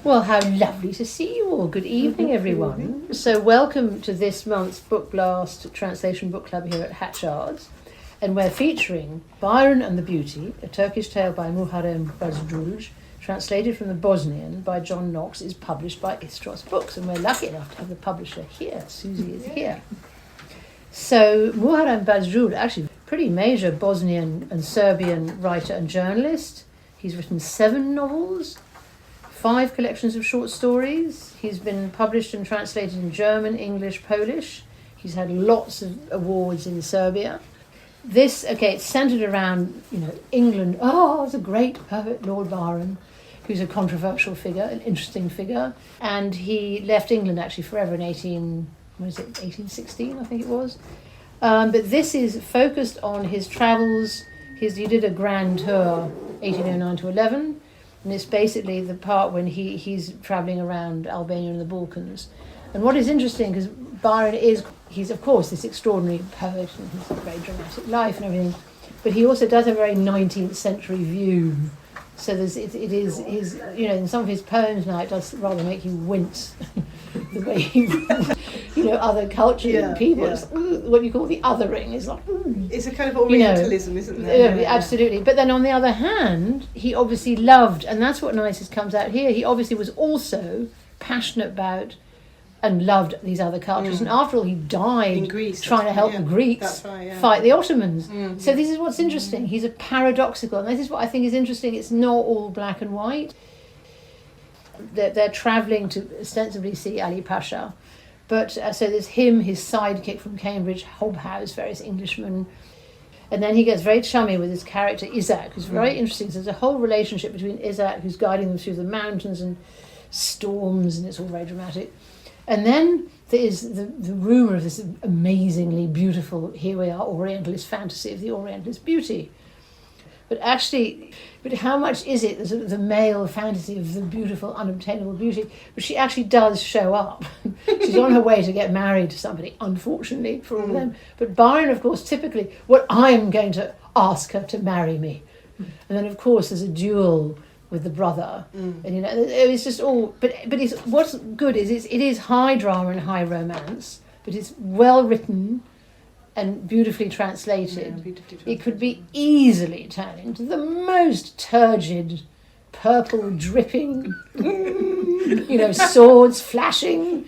Well, how lovely to see you all. Good evening, everyone. So welcome to this month's BookBlast Translation Book Club here at Hatchards. And we're featuring Byron and the Beauty, a Turkish tale by Muharem Bazdulj, translated from the Bosnian by John Cox, is published by Istros Books. And we're lucky enough to have the publisher here. Suzi is here. So Muharem Bazdulj, actually pretty major Bosnian and Serbian writer and journalist. He's written 7 novels, 5 collections of short stories. He's been published and translated in German, English, Polish. He's had lots of awards in Serbia. This, it's centred around, England. Oh, there's a great poet, Lord Byron, who's a controversial figure, an interesting figure. And he left England actually forever in 1816, I think it was. But this is focused on his travels. He did a grand tour, 1809 to 11. And it's basically the part when he's travelling around Albania and the Balkans. And what is interesting, because Byron he's of course this extraordinary poet and he's a very dramatic life and everything, but he also does have a very 19th century view. So it is in some of his poems now it does rather make you wince the way he, other cultures and people. Yeah. What you call the othering is like. It's a kind of Orientalism, isn't there? Yeah, absolutely. But then on the other hand, he obviously loved, and that's what nicest comes out here. He obviously was also passionate about and loved these other cultures. And after all, he died in Greece, trying to help the Greeks fight the Ottomans. Mm-hmm. So this is what's interesting. He's a paradoxical, and this is what I think is interesting. It's not all black and white. They're travelling to ostensibly see Ali Pasha. But so there's him, his sidekick from Cambridge, Hobhouse, various Englishmen. And then he gets very chummy with his character, Isaac, who's very interesting. So there's a whole relationship between Isaac, who's guiding them through the mountains and storms, and it's all very dramatic. And then there is the rumour of this amazingly beautiful, here we are, Orientalist fantasy of the Orientalist beauty. But how much is it, the male fantasy of the beautiful, unobtainable beauty? But she actually does show up. She's on her way to get married to somebody, unfortunately for all of them. But Byron, of course, typically, I'm going to ask her to marry me. And then, of course, there's a duel with the brother. And, it's just all... But what's good is it is high drama and high romance, but it's well written and beautifully translated. It could be easily turned into the most turgid, purple dripping, swords flashing,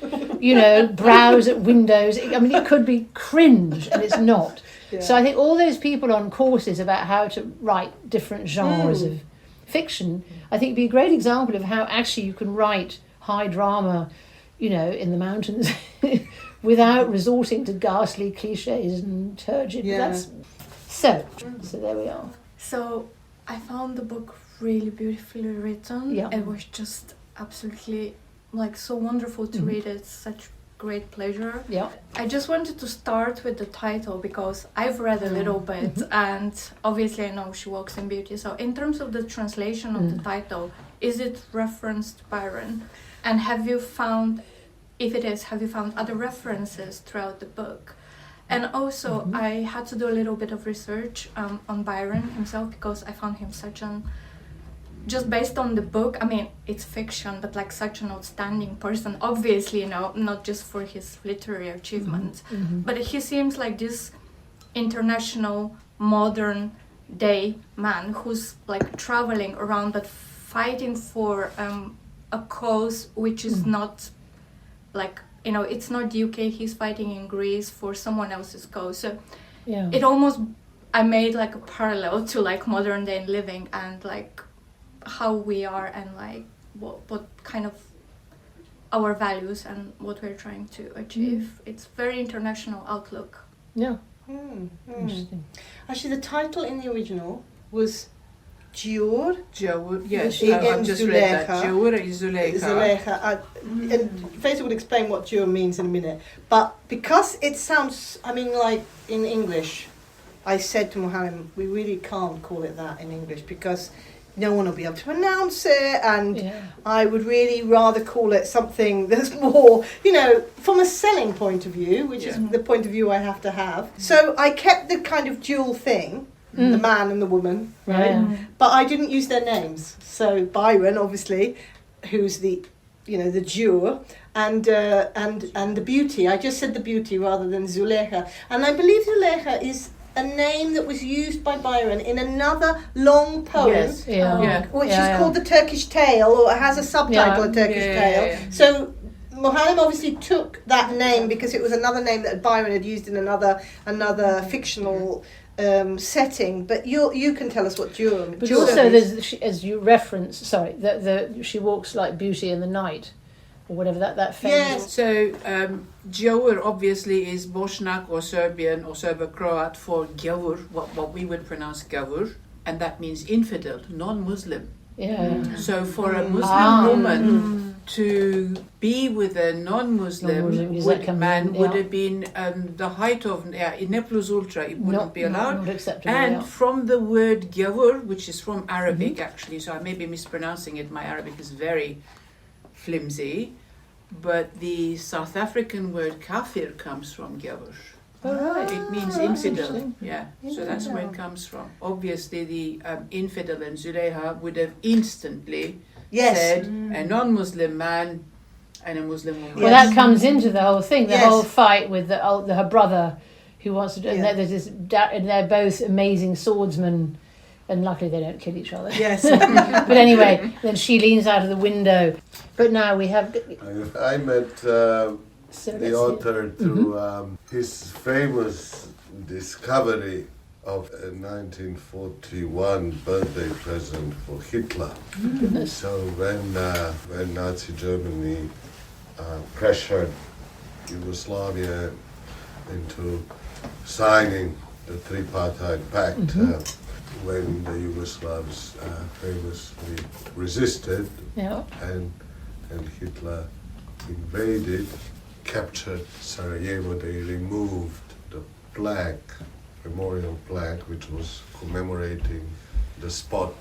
brows at windows. It could be cringe, and it's not. Yeah. So I think all those people on courses about how to write different genres of fiction, I think would be a great example of how actually you can write high drama, in the mountains, without resorting to ghastly cliches and turgid. Yeah. So there we are. So I found the book really beautifully written. Yeah. It was just absolutely so wonderful to read it. Such great pleasure. Yeah. I just wanted to start with the title because I've read a little bit and obviously I know she walks in beauty. So in terms of the translation of the title, is it referenced Byron? And have you found other references throughout the book? And also, I had to do a little bit of research on Byron himself because I found him just based on the book, it's fiction, but such an outstanding person. Obviously, not just for his literary achievements, but he seems like this international, modern day man who's traveling around but fighting for a cause which is not it's not the UK, he's fighting in Greece for someone else's cause. So it almost, I made a parallel to modern day living and how we are and what kind of our values and what we're trying to achieve. It's very international outlook. Yeah. Interesting. Actually, the title in the original was Giaour, yes, I've just read that. Giaour is Zulejha. And Faisal will explain what Giaour means in a minute. But because it sounds, in English, I said to Muharem, we really can't call it that in English because no one will be able to pronounce it, and I would really rather call it something that's more, from a selling point of view, which is the point of view I have to have. So I kept the kind of dual thing, the man and the woman, right? But I didn't use their names. So Byron, obviously, who's the Giaour, and the beauty. I just said the beauty rather than Zulejha, and I believe Zulejha is a name that was used by Byron in another long poem, which is called the Turkish Tale, or it has a subtitle, a Turkish Tale. Yeah. So Muharem obviously took that name because it was another name that Byron had used in another fictional setting. But you can tell us what Giaour means. But also, there's, as you reference, she walks like beauty in the night, or whatever that famous. Yes. So Giaour obviously is Boshnak or Serbian or Serbo-Croat for Giaour, what we would pronounce Giaour, and that means infidel, non-Muslim. Yeah. So for a Muslim woman to be with a non-Muslim man would have been the height of ne plus ultra. It wouldn't be allowed. Not acceptable, and from the word Giaour, which is from Arabic actually, so I may be mispronouncing it. My Arabic is very flimsy, but the South African word kafir comes from Giaour. Oh, right. It means infidel. Yeah, so that's where it comes from. Obviously, the infidel and Zulejha would have instantly said a non-Muslim man and a Muslim woman. Well, that comes into the whole thing, the whole fight with her brother, who wants to do. And there's this, and they're both amazing swordsmen. And luckily they don't kill each other. Yes. But anyway, then she leans out of the window. But now we have... I met the author through his famous discovery of a 1941 birthday present for Hitler. So when Nazi Germany pressured Yugoslavia into signing the tripartite pact, when the Yugoslavs famously resisted and Hitler invaded, captured Sarajevo, they removed the memorial plaque, which was commemorating the spot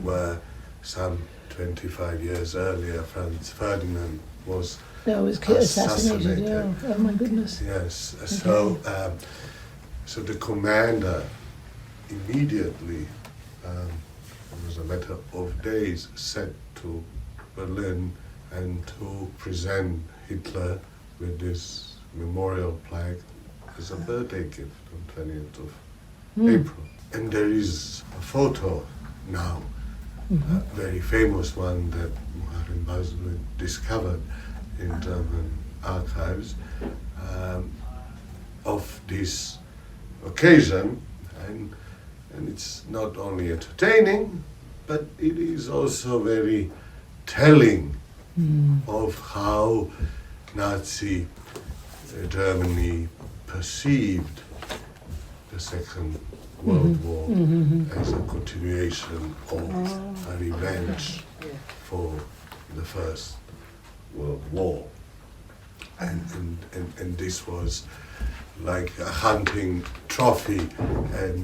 where some 25 years earlier Franz Ferdinand was assassinated. Oh my goodness. Yes, so the commander immediately, it was a matter of days, set to Berlin and to present Hitler with this memorial plaque as a birthday gift on 20th of April. And there is a photo now, a very famous one that Muharem Bazdulj discovered in German archives, of this occasion. And it's not only entertaining, but it is also very telling of how Nazi Germany perceived the Second World War as a continuation of a revenge for the First World War. And this was like a hunting trophy, and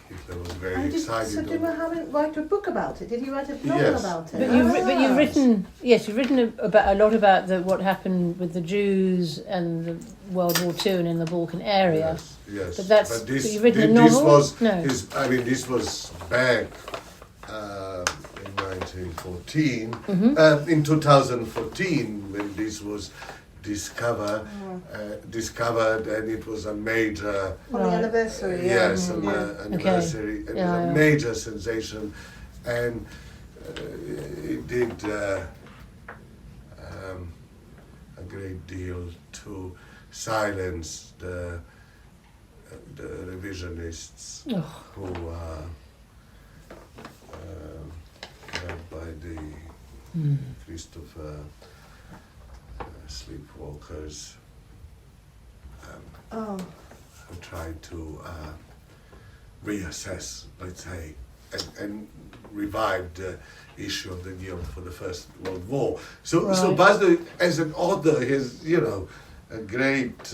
Hitler was very excited. So did Muharem write a book about it? Did he write a novel about it? But you've written about a lot about what happened with the Jews and the World War II and in the Balkan area. Yes. But you've written a novel? This was back in 1914, in 2014, when this was discovered, and it was a major on the anniversary. Yes, on the anniversary, and it was a major sensation, and it did a great deal to silence the revisionists who are led by the Christopher sleepwalkers who tried to reassess, let's say, and revive the issue of the guilt for the First World War. So Bazdulj, as an author, has a great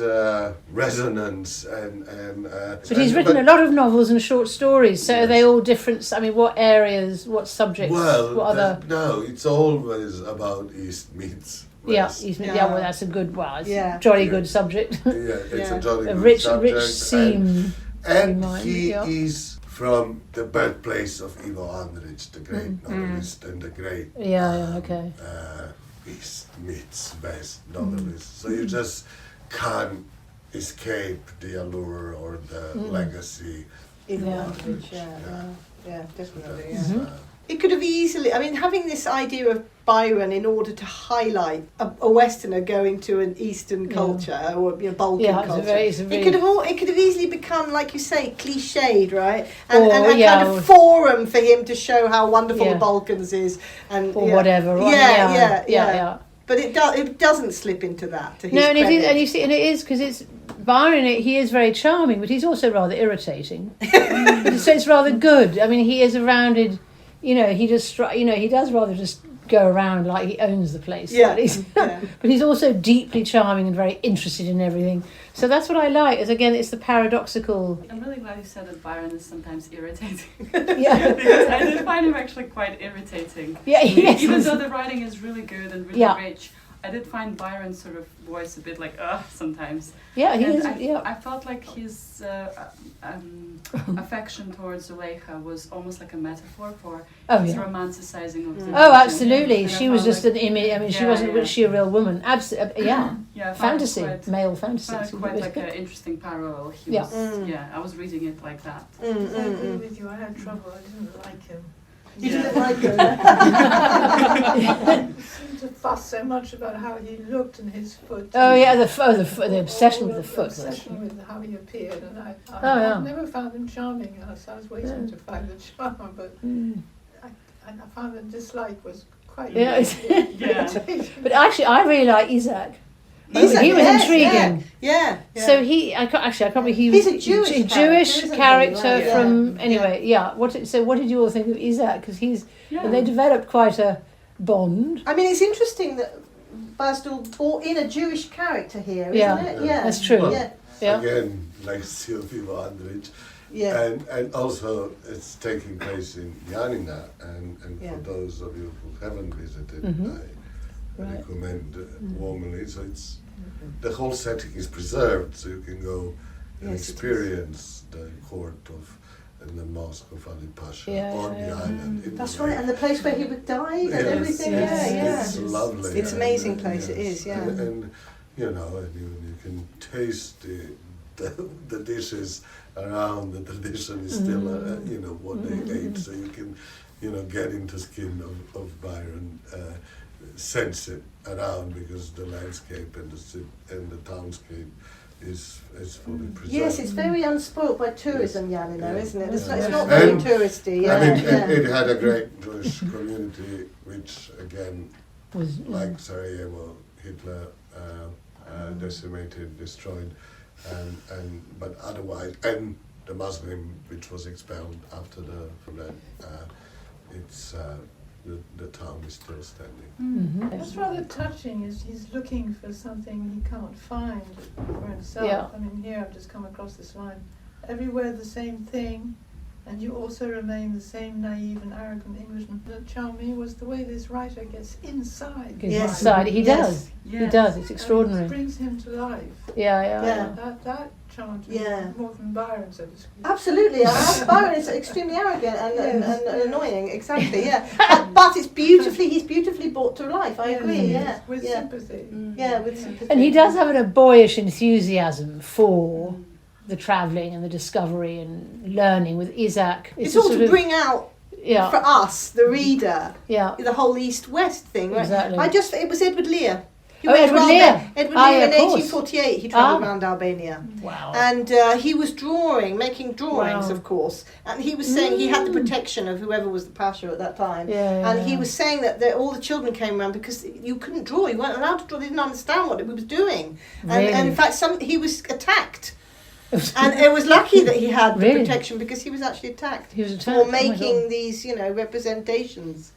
resonance and. But he's written a lot of novels and short stories. So are they all different? I mean, what areas, what subjects? Well, what other? No, it's always about East meets. West. Well, that's a good, a jolly good subject. It's a jolly good rich subject. Rich seam. And he is from the birthplace of Ivo Andrić, the great novelist and the great East meets West novelist. So you just can't escape the allure or the legacy. Ivo Andrić, definitely. Yeah. It could have easily, I mean, having this idea of Byron in order to highlight a Westerner going to an Eastern culture or Balkan culture, it could have easily become, like you say, cliched, right? And a kind of forum for him to show how wonderful the Balkans is, and whatever. Yeah. But it doesn't slip into that. To his credit. And you see, and it is because it's Byron. He is very charming, but he's also rather irritating. So it's rather good. I mean, he is a rounded. He does rather just go around like he owns the place. But he's also deeply charming and very interested in everything. So that's what I like. It's the paradoxical. I'm really glad you said that Byron is sometimes irritating. Yeah, because I did find him actually quite irritating. Yeah, even though the writing is really good and really rich, I did find Byron's sort of voice a bit like sometimes. Yeah, he is. I felt like his affection towards Zulejha was almost like a metaphor for his romanticizing of the absolutely. She was just an image. I mean, was she a real woman? Absolutely. Fantasy, male fantasy. I found it quite like an interesting parallel. I was reading it like that. I agree with you. I had trouble. I didn't like him. You didn't like him? He seemed to fuss so much about how he looked and his foot. The obsession with the foot. The obsession with how he appeared, and I never found him charming. So I was waiting to find the charm, but I found the dislike was quite. But actually, I really like Isaac. He was intriguing. Yeah. So I can't believe he was a Jewish character from anyway. What did you all think of Isaac? Because they developed quite a bond. I mean, it's interesting that Bazdulj brought in a Jewish character here, isn't it? Yeah, that's true. Again, like Ivo Andrić. And also it's taking place in Janina, and for those of you who haven't visited, I recommend warmly. So it's the whole setting is preserved, so you can go and experience the court of and the mosque of Ali Pasha on the island. That's right, and the place where he died and everything. It's lovely. It's an amazing place. It is. And you can taste the dishes around. The tradition is still what they ate, so you can get into skin of Byron. Sense it around because the landscape and the townscape is fully preserved. Yes, it's very unspoilt by tourism, Janina, isn't it? It's not very touristy. I mean, it had a great Jewish community, which again, like Sarajevo, Hitler decimated, destroyed, but otherwise, and the Muslim, which was expelled after the town is still standing. Mm-hmm. What's rather touching is he's looking for something he can't find for himself. I mean, here I've just come across this line: everywhere the same thing, and you also remain the same naive and arrogant Englishman. That charmed me was the way this writer gets inside. Inside, he does. Yes. He does. It's extraordinary. It brings him to life. That charmed me more than Byron, so to speak. Absolutely, Byron is extremely arrogant and annoying. Exactly, but it's beautifully. He's beautifully brought to life. I agree. With sympathy. With sympathy. And he does have a boyish enthusiasm for the travelling and the discovery and learning with Isaac. It's all to bring out for us, the reader, the whole East-West thing. Right? Exactly. It was Edward Lear. Edward Lear. Edward Lear in 1848, he travelled around Albania. Wow. And he was making drawings, of course. And he was saying he had the protection of whoever was the pasha at that time. And he was saying that all the children came around because you couldn't draw. You weren't allowed to draw. They didn't understand what he was doing. And in fact, he was attacked. And it was lucky that he had the protection because he was actually attacked. He was attacked for making these, representations.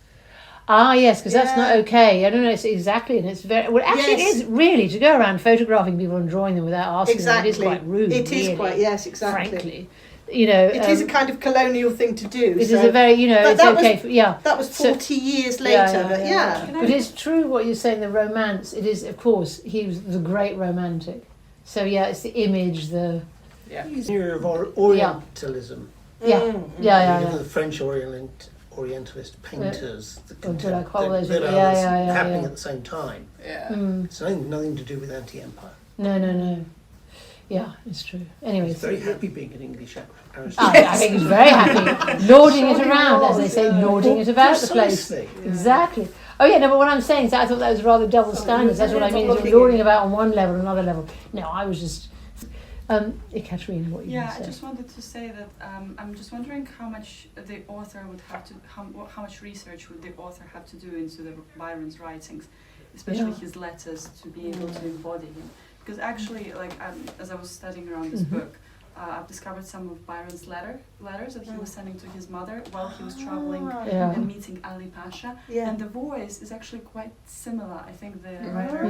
Yes, because that's not okay. I don't know exactly, and it's very it is really to go around photographing people and drawing them without asking them. It is quite rude. It is quite exactly. Frankly, it is a kind of colonial thing to do. It is a very it's okay. That was 40 years later. But it's true what you're saying. The romance. It is, of course, he was the great romantic. So it's the image, the era of Orientalism. Yeah. The French Orientalist painters, they're happening at the same time. Yeah. It's nothing to do with anti-empire. No. Yeah, it's true. Anyway, He's very happy being an English aristocrat. I think he's very happy, lording it around, as they say, lording it about the place. Exactly. Oh yeah, no, but what I'm saying is I thought that was rather double standards. That's what I mean. You're lording about on one level, another level. No, I was just. Katerina, what you I just wanted to say that I'm just wondering how much the author would have to, how much research would the author have to do into Byron's writings, especially his letters, to be able to embody him. Because actually, like as I was studying around this book, I've discovered some of Byron's letters that he was sending to his mother while he was traveling and meeting Ali Pasha. And the voice is actually quite similar. I think the writer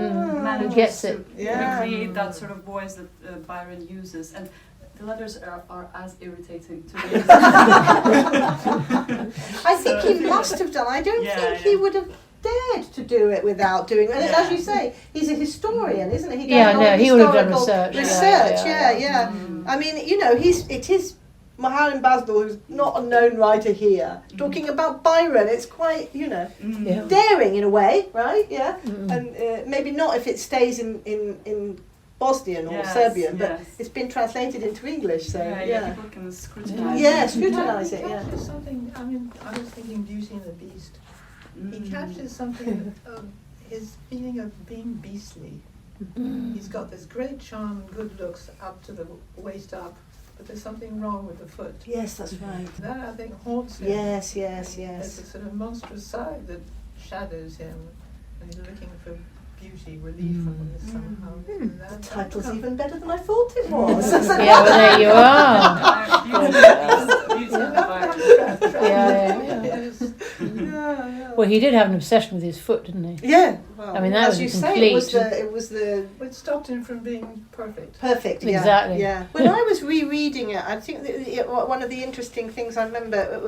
manages to recreate that sort of voice that Byron uses. And the letters are as irritating to me. I think he must have done. I don't think he would have dared to do it without doing it. And as you say, he's a historian, isn't he? He would have done research. I mean, it is Muharem Bazdulj, who's not a known writer here, talking about Byron. It's quite, daring in a way, right? Yeah. And maybe not if it stays in Bosnian or Serbian, but it's been translated into English, so people can scrutinize scrutinize it. He catches something. I mean, I was thinking Beauty and the Beast. He catches something of his feeling of being beastly. He's got this great charm and good looks up to the waist up, but there's something wrong with the foot. Yes, that's right. That, I think, haunts him. Yes. There's a sort of monstrous side that shadows him, and he's looking for beauty, relief from this somehow. The title's even better than I thought it was. Well, there you are. Well, he did have an obsession with his foot, didn't he? Yeah. Well, I mean, that as was you complete. say, it was the. It stopped him from being perfect. Perfect. Yeah, exactly. Yeah. When I was rereading it, I think one of the interesting things I remember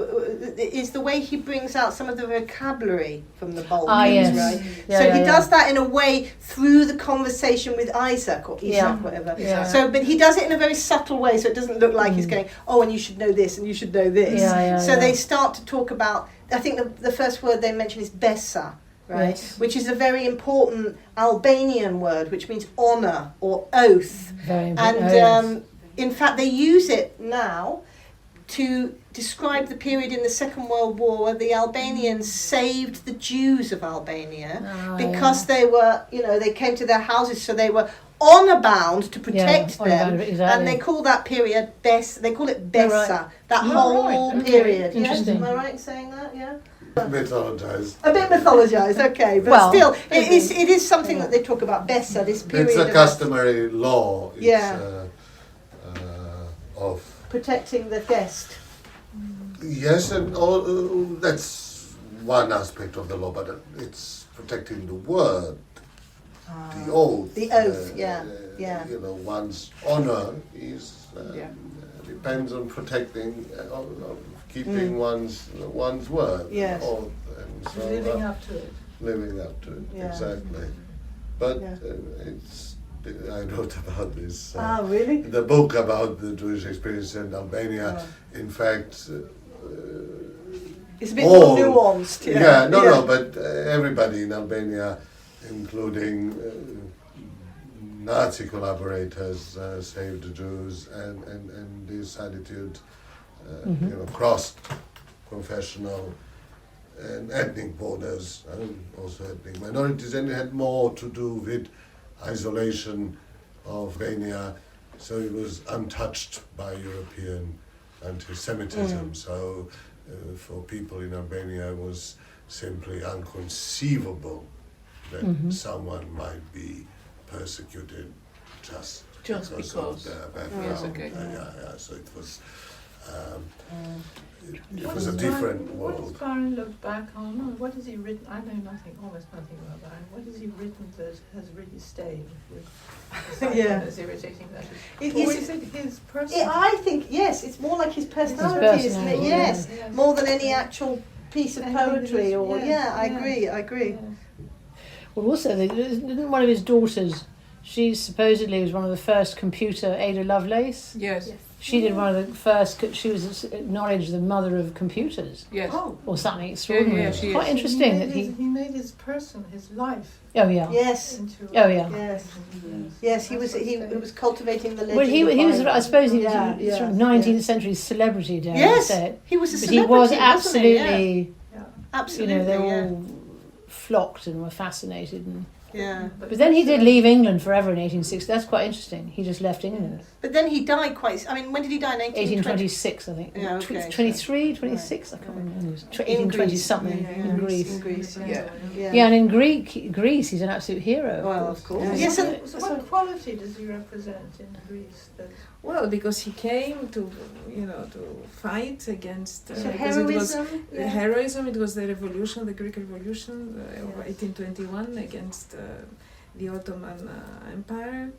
is the way he brings out some of the vocabulary from the Balkans, right? So he does that in a way through the conversation with Isaac or Isaac, whatever. Yeah. So, but he does it in a very subtle way, so it doesn't look like he's going, oh, and you should know this, and you should know this. So they start to talk about. I think the first word they mention is besa, right? Yes. Which is a very important Albanian word, which means honour or oath. Very important. And in fact, they use it now to describe the period in the Second World War where the Albanians saved the Jews of Albania because they were, they came to their houses, so they were honour bound to protect them, and they call that period they call it Besa, that whole period. Interesting. Yes? Am I right in saying that? Yeah. Mythologized. A bit mythologized, okay, but still, it is something that they talk about. Besa, this period. It's a customary law. Of protecting the guest. Yes, and that's one aspect of the law, but it's protecting the word. The oath. The oath, one's honor is depends on protecting, keeping one's word. Yes. Oath, and so living up to it. Living up to it, exactly. But it's. I wrote about this. Really? The book about the Jewish experience in Albania. In fact. It's a bit more nuanced. No, but everybody in Albania, including Nazi collaborators, saved the Jews, and this attitude, crossed confessional and ethnic borders, and also ethnic minorities, and it had more to do with isolation of Albania, so it was untouched by European anti-Semitism. So for people in Albania, it was simply inconceivable that someone might be persecuted just because of their background. So it was it was a different world. What has Byron looked back on? What has he written? I know almost nothing about Byron. What has he written that has really stayed with as irritating that is? Or is it his personality? I think, yes, it's more like his personality, isn't it? Yes, more than any actual piece of poetry. I agree. Well, also, didn't one of his daughters She supposedly was one of the first computer, Ada Lovelace. Yes. She did one of the first. She was acknowledged the mother of computers. Yes. Or something extraordinary. Yeah, It's quite interesting that he made his person, his life. Oh yeah. Yes. Yes. He was cultivating the legend. Well, he was. I suppose he was Yeah, sort of 19th century celebrity. Dare I say it. He was a But celebrity. he was wasn't he? absolutely. Absolutely. You know, they all flocked and were fascinated and. Yeah. But then he did leave England forever in 1860. That's quite interesting. He just left England. But then he died quite... I mean, when did he die? In 1826, I think. Yeah, okay. 23, 26, I can't remember. It was 1820-something in Greece. In Greece, Yeah, and in Greece, he's an absolute hero. Well, of course. Yeah. Yes, So what quality does he represent in Greece? Well, because he came to fight against heroism. Heroism. It was the revolution, the Greek Revolution of 1821 against the Ottoman-era,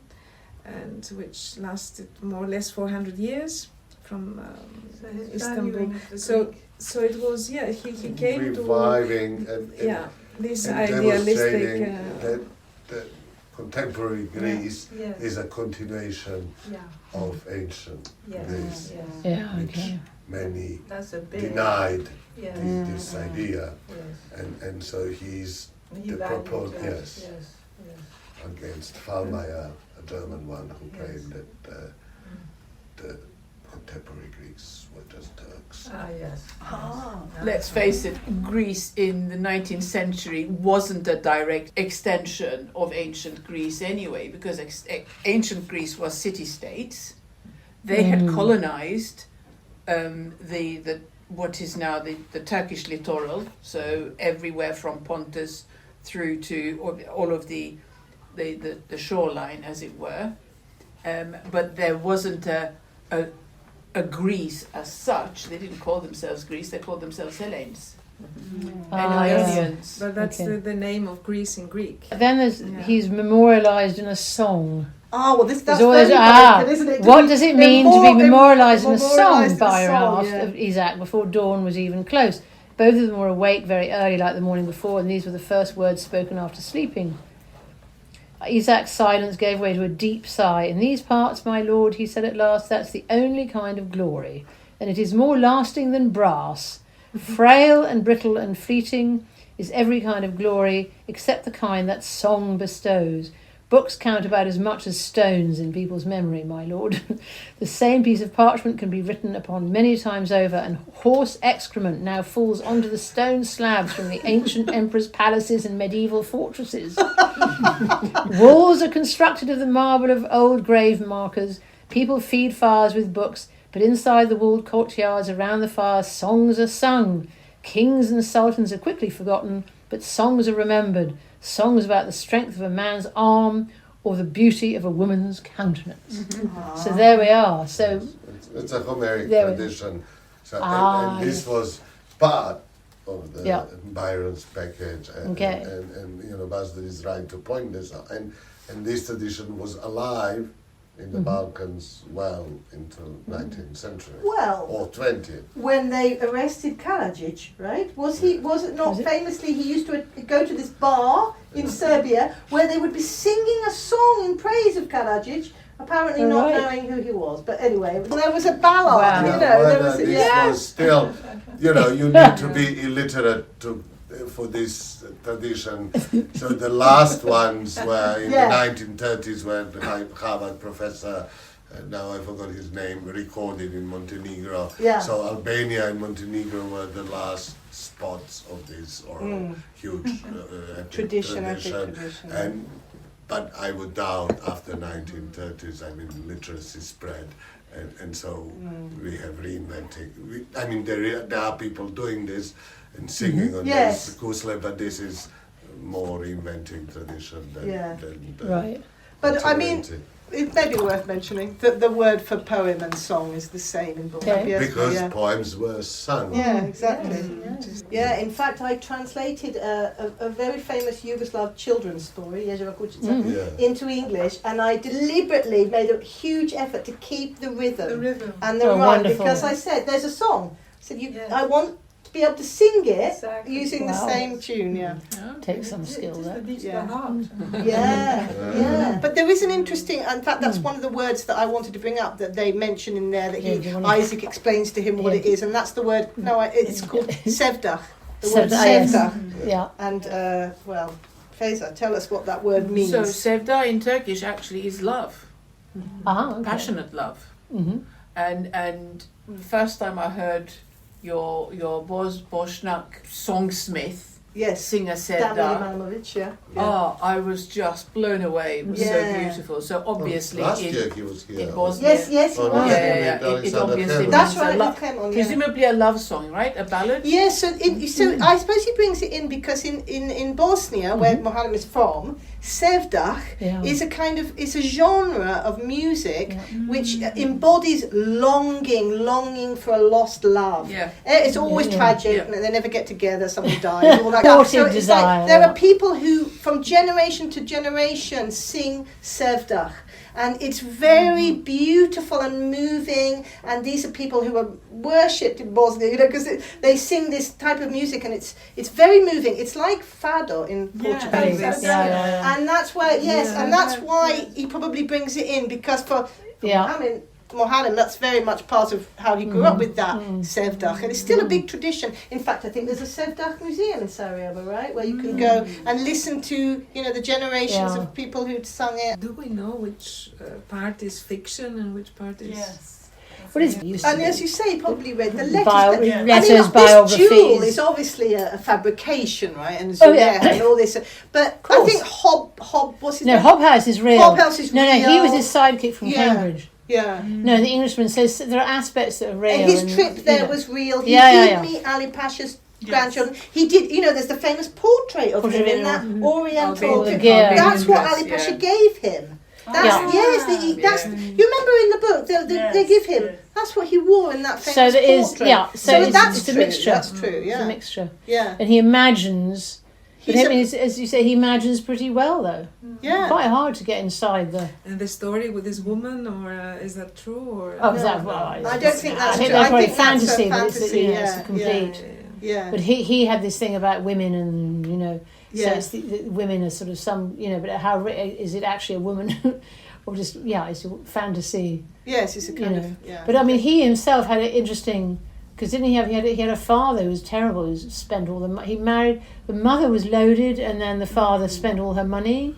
and which lasted more or less 400 years from Istanbul. So it was he came reviving to this and idealistic. That contemporary Greece is a continuation of ancient Greece, which many denied this idea, and so he's the proponent against Fallmeyer, a German one who claimed that the contemporary Greeks were just Turks. Let's face it, Greece in the 19th century wasn't a direct extension of ancient Greece anyway, because ancient Greece was city-states. They had colonized the what is now the Turkish littoral, so everywhere from Pontus through to all of the shoreline, as it were. But there wasn't a Greece as such. They didn't call themselves Greece, they called themselves Hellenes. And Ionians. But that's the name of Greece in Greek. Then he's memorialised in a song. Well, that's always, very delicate, isn't it? What does it mean to be memorialised in a song? Byron asked of Isaac before dawn was even close. Both of them were awake very early like the morning before, and these were the first words spoken after sleeping. Isaac's silence gave way to a deep sigh. In these parts, my lord, he said at last, that's the only kind of glory, and it is more lasting than brass. Frail and brittle and fleeting is every kind of glory, except the kind that song bestows. Books count about as much as stones in people's memory, my lord. The same piece of parchment can be written upon many times over, and horse excrement now falls onto the stone slabs from the ancient emperors' palaces and medieval fortresses. Walls are constructed of the marble of old grave markers. People feed fires with books, but inside the walled courtyards around the fires, songs are sung. Kings and sultans are quickly forgotten, but songs are remembered. Songs about the strength of a man's arm or the beauty of a woman's countenance. Mm-hmm. So there we are. So it's a Homeric tradition. So, and this was part of the Byron's package, and Bazdulj is right to point this out. And this tradition was alive in the Balkans into 19th century or 20th. When they arrested Karadzic, right? Was it not famously he used to go to this bar in Serbia where they would be singing a song in praise of Karadzic, apparently not knowing who he was. But anyway, there was a ballad. Wow. This was still, you need to be illiterate for this tradition. So the last ones were in the 1930s, where the Harvard professor, now I forgot his name, recorded in Montenegro. Yeah. So Albania and Montenegro were the last spots of this huge tradition. But I would doubt after 1930s, literacy spread. And so we have reinvented. There are people doing this and singing on this kusle, but this is more reinventing tradition than right. But it may be worth mentioning that the word for poem and song is the same in both. Because poems were sung. Yeah, exactly. Yeah, in fact, I translated a very famous Yugoslav children's story, into English, and I deliberately made a huge effort to keep the rhythm and the rhyme, because I said there's a song. I said I want be able to sing it Exactly. using the same tune. Yeah. Takes some skill Just there. the beat of Yeah. the heart. Yeah. But there is an interesting. In fact, that's one of the words that I wanted to bring up that they mention in there. That Isaac explains to him what it is, and that's the word. No, it's called sevdah. The word sevdah. Yeah. And well, Feyza, tell us what that word means. So sevdah in Turkish actually is love, Okay. passionate love. Mm-hmm. And the first time I heard your Boshnak songsmith sing a sevdah, I was just blown away. It was so beautiful. So obviously last year he was here. it was Yes, he was. It obviously That's means right. It came on, presumably a love song, right? A ballad. Yes, so I suppose he brings it in because in Bosnia, where Muharem is from, sevdah is a genre of music which embodies longing for a lost love. Yeah. It's always tragic. Yeah. They never get together. Someone dies. All that stuff. So it's like there are people who, from generation to generation, sing sevdah. And it's very beautiful and moving, and these are people who are worshipped in Bosnia, because they sing this type of music, and it's very moving. It's like fado in Portuguese, and that's why and that's why he probably brings it in, because for Muharem, that's very much part of how he grew up with that sevdah, and it's still a big tradition. In fact, I think there's a sevdah museum in Sarajevo, right, where you can go and listen to the generations of people who'd sung it. Do we know which part is fiction and which part is? Yes. And as you say, you probably read the letters. Letters, biographies. This jewel is obviously a fabrication, right? And Zulejha and all this. But I think Hob, what's his name? No, Hobhouse is real. Hobhouse is real. No, he was his sidekick from Cambridge. Yeah. No, the Englishman says there are aspects that are real. And his trip there was real. He did meet Ali Pasha's grandchildren. He did, there's the famous portrait of him in that Oriental. That's what Ali Pasha gave him. That's you remember in the book they give him. That's what he wore in that famous portrait. So that's a mixture. That's true. Yeah, it's a mixture. Yeah, and he imagines. But as you say, he imagines pretty well, though. Yeah, quite hard to get inside the. And the story with this woman, or is that true? Or I don't think that's true. I think that's fantasy, but it's a complete. Yeah. But he had this thing about women, and so it's the women are sort of some, but how is it actually a woman, or just it's a fantasy. Yes, it's a kind of. But I mean, he himself had an interesting. Because didn't he had a father who was terrible, who spent all the money. He married, the mother was loaded, and then the father spent all her money,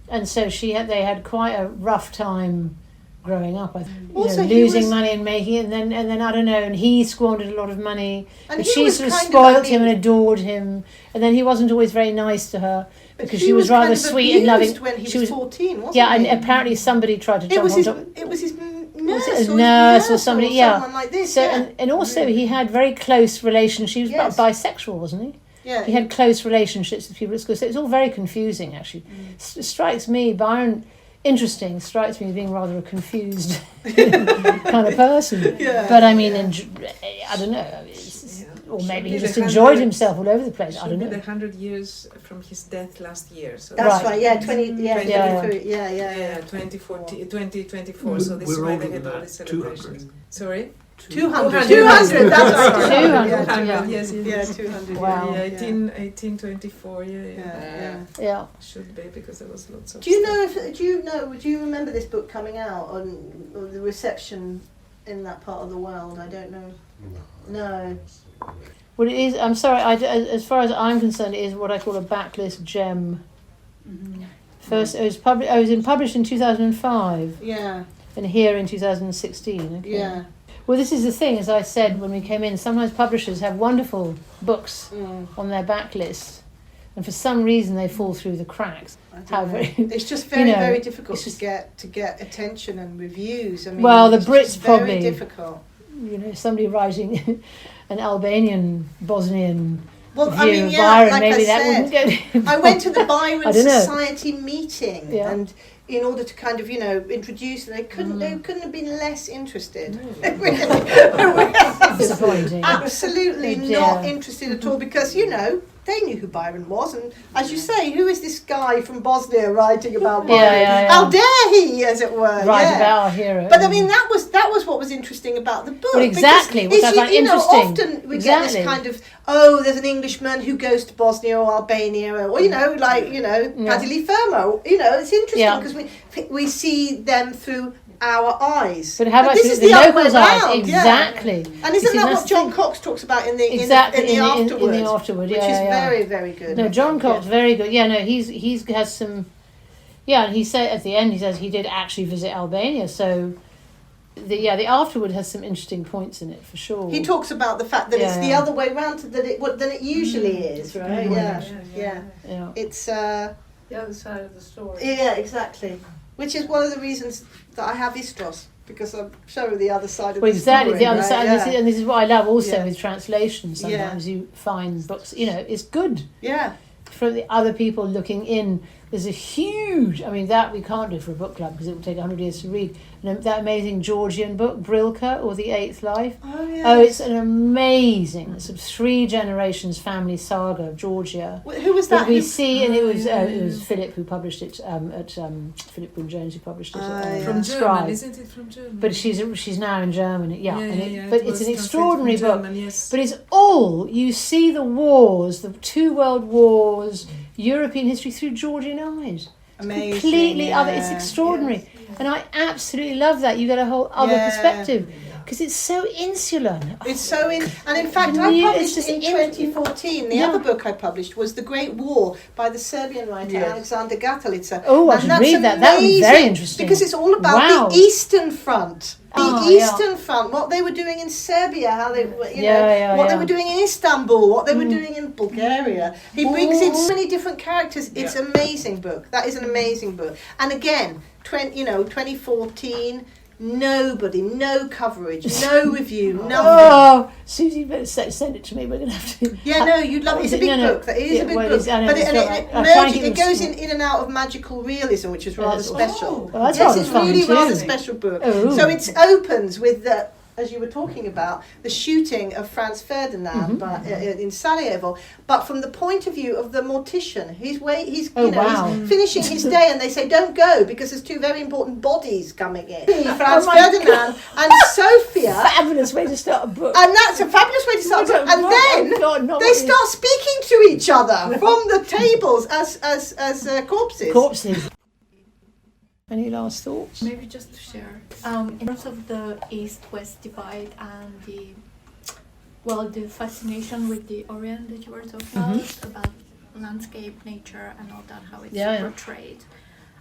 and so they had quite a rough time growing up. Also, losing money and making it, and then I don't know, and he squandered a lot of money, but she sort of spoiled him and adored him, and then he wasn't always very nice to her because she was rather sweet and loving. When he was 14, wasn't he? And apparently somebody tried to jump on top. It was his nurse or somebody, someone like this. So and also he had very close relationships. He was bisexual, wasn't he? Yeah. He had close relationships with people at school. So it's all very confusing, actually. Strikes me, Byron, strikes me as being rather a confused kind of person. Yeah. But I mean, I don't know. Or maybe he just enjoyed himself all over the place. I don't know. The 100 years from his death last year. So that's right. Yeah, 2024. So this is why they had all these celebrations. Sorry. 200. That's right. 200. Yes. Yeah, 200. Wow. 1824. Yeah. Should be, because there was lots of. Do you remember this book coming out or the reception in that part of the world? I don't know. No. Well, it is. I'm sorry. As far as I'm concerned, it is what I call a backlist gem. Mm-hmm. First, it was published in 2005. Yeah. And here in 2016. Okay. Yeah. Well, this is the thing, as I said when we came in, sometimes publishers have wonderful books on their backlist, and for some reason they fall through the cracks. It's just very difficult to get attention and reviews. I mean, the Brits probably very difficult. Somebody writing an Albanian, Bosnian Byron, like maybe that wouldn't go. I went to the Byron Society meeting, and in order to kind of introduce, they couldn't have been less interested. Disappointing. Absolutely not interested at all, because they knew who Byron was, and as you say, who is this guy from Bosnia writing about Byron? How dare he, as it were, write about our hero? But I mean, that was what was interesting about the book. Well, exactly. Which I find interesting. Often we get this kind of there's an Englishman who goes to Bosnia or Albania, or Paddy Fermo. It's interesting because we see them through our eyes. But how about this is the locals' eyes? Exactly. And isn't that what John Cox talks about in the afterword? Which is very, very good. No, John Cox, very good. Yeah, no, he has some. Yeah, and he said at the end, he says he did actually visit Albania. So, the afterword has some interesting points in it for sure. He talks about the fact that it's the other way round than it usually is, right? Yeah. It's the other side of the story. Yeah, exactly. Which is one of the reasons that I have Istros, because I'm showing the other side of the story. The other side, and this is what I love also with translations. Sometimes you find books, it's good. Yeah. For the other people looking in, there's a huge, that we can't do for a book club because it will take 100 years to read. And that amazing Georgian book, Brilka, or The Eighth Life. Oh, yeah. Oh, it's an amazing, sort of 3 generations family saga of Georgia. Who was that? We see, and it was Philip who published it, Philip Boone Jones who published it. From German, isn't it from German? But she's now in Germany, But it's an extraordinary book. German, yes. But it's all, you see the wars, the 2 world wars, European history through Georgian eyes. Amazing. Completely other. It's extraordinary. Yes. And I absolutely love that. You get a whole other perspective. Because it's so insular. It's so and in fact, I published in 2014. The other book I published was The Great War by the Serbian writer Alexander Gatalica. Oh, I should read that. That would be very interesting. Because it's all about the Eastern Front. Eastern Front, what they were doing in Serbia, how they were, what they were doing in Istanbul, what they were doing in Bulgaria. He brings in so many different characters. It's an amazing book. That is an amazing book. And again, 2014. Nobody, no coverage, no review, nothing. Oh, Suzi, better send it to me. We're going to have to. Yeah, no, you'd love it. It's a big book. It is a big book. But it goes in and out of magical realism, which is rather special. Oh, that's yes, it's really rather special book. Oh. So it opens with the, as you were talking about, the shooting of Franz Ferdinand in Sarajevo, but from the point of view of the mortician. He's finishing his day, and they say, don't go, because there's 2 very important bodies coming in. Franz Ferdinand and Sophia. Fabulous way to start a book. And that's a fabulous way to start a book. And then they start speaking to each other from the tables as corpses. Corpses. Any last thoughts? Maybe just to share. In terms of the East-West divide and the fascination with the Orient that you were talking about landscape, nature, and all that, how it's portrayed.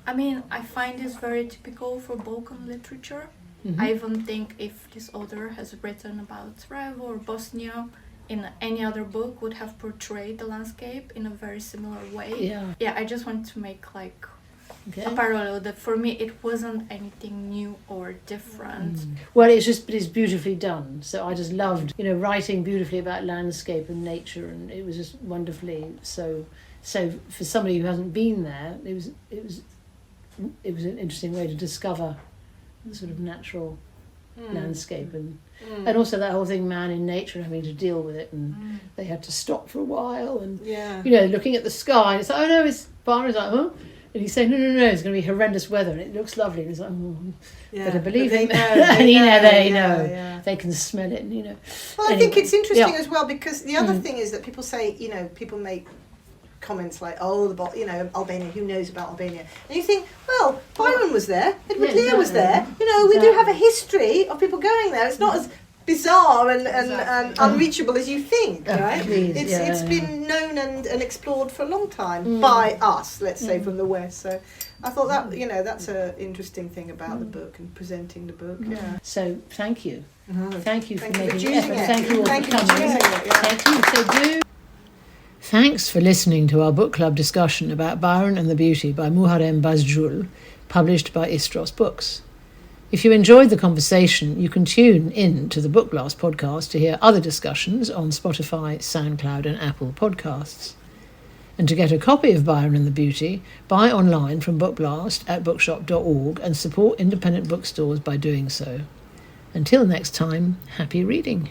I find this very typical for Balkan literature. I even think if this author has written about Sarajevo or Bosnia, in any other book would have portrayed the landscape in a very similar way. I just want to make a parallel that for me it wasn't anything new or different. Well, it's beautifully done. So I just loved, writing beautifully about landscape and nature, and it was just wonderfully so for somebody who hasn't been there, it was an interesting way to discover the sort of natural landscape and also that whole thing, man in nature, having to deal with it, and they had to stop for a while and looking at the sky, and it's like, oh no, it's Byron's like, huh? And he's saying, no, it's going to be horrendous weather, and it looks lovely. And he's like, better believe him. They know. They can smell it, Well, I think it's interesting as well, because the other thing is that people say, people make comments like, Albania, who knows about Albania? And you think, well, Byron was there, Edward Lear was there. We do have a history of people going there. It's not as bizarre and unreachable as you think, right? It's been known and explored for a long time by us, let's say, from the West. So I thought that that's an interesting thing about the book and presenting the book. So thank you, thank you for making the effort. Thank you all for coming. Thank you. So thanks for listening to our book club discussion about Byron and the Beauty by Muharem Bazdulj, published by Istros Books. If you enjoyed the conversation, you can tune in to the BookBlast podcast to hear other discussions on Spotify, SoundCloud and Apple Podcasts. And to get a copy of Byron and the Beauty, buy online from BookBlast at bookshop.org and support independent bookstores by doing so. Until next time, happy reading.